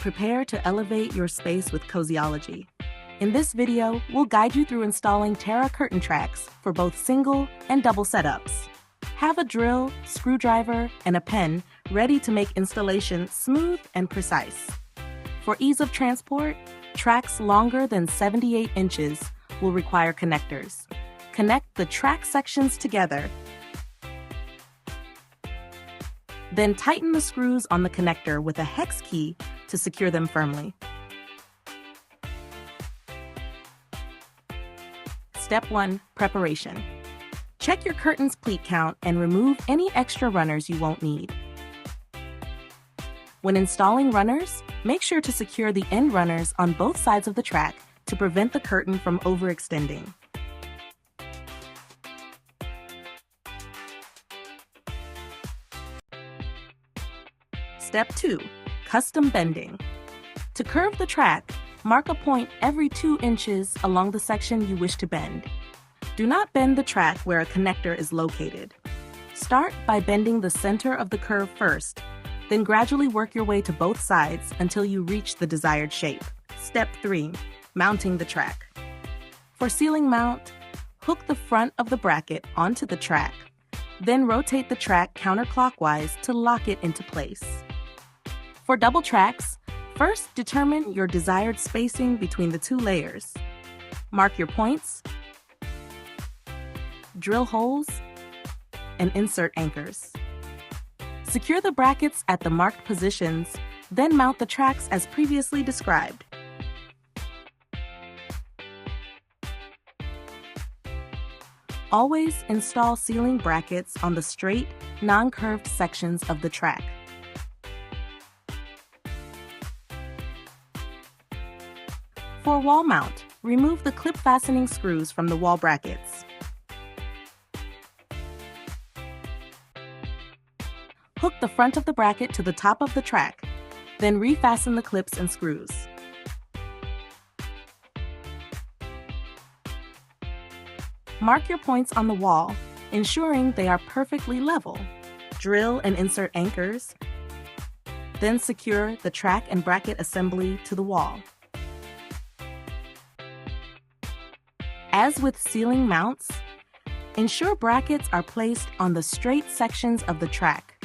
Prepare to elevate your space with Cozyology. In this video, we'll guide you through installing Terra curtain tracks for both single and double setups. Have a drill, screwdriver, and a pen ready to make installation smooth and precise. For ease of transport, tracks longer than 78 inches will require connectors. Connect the track sections together. Then tighten the screws on the connector with a hex key to secure them firmly. Step 1. Preparation. Check your curtain's pleat count and remove any extra runners you won't need. When installing runners, make sure to secure the end runners on both sides of the track to prevent the curtain from overextending. Step 2. Custom bending. To curve the track, mark a point every 2 inches along the section you wish to bend. Do not bend the track where a connector is located. Start by bending the center of the curve first, then gradually work your way to both sides until you reach the desired shape. Step 3. Mounting the track. For ceiling mount, hook the front of the bracket onto the track, then rotate the track counterclockwise to lock it into place. For double tracks, first determine your desired spacing between the 2 layers. Mark your points, drill holes, and insert anchors. Secure the brackets at the marked positions, then mount the tracks as previously described. Always install ceiling brackets on the straight, non-curved sections of the track. For wall mount, remove the clip fastening screws from the wall brackets. Hook the front of the bracket to the top of the track, then refasten the clips and screws. Mark your points on the wall, ensuring they are perfectly level. Drill and insert anchors, then secure the track and bracket assembly to the wall. As with ceiling mounts, ensure brackets are placed on the straight sections of the track.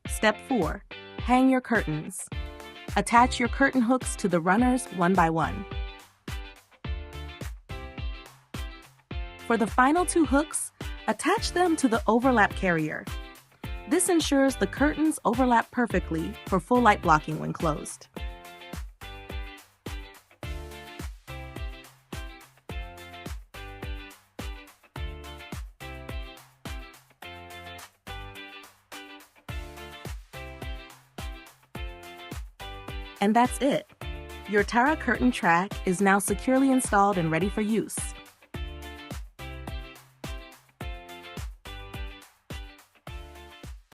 Step 4. Hang your curtains. Attach your curtain hooks to the runners one by one. For the final 2 hooks, attach them to the overlap carrier. This ensures the curtains overlap perfectly for full light blocking when closed. And that's it. Your Terra curtain track is now securely installed and ready for use.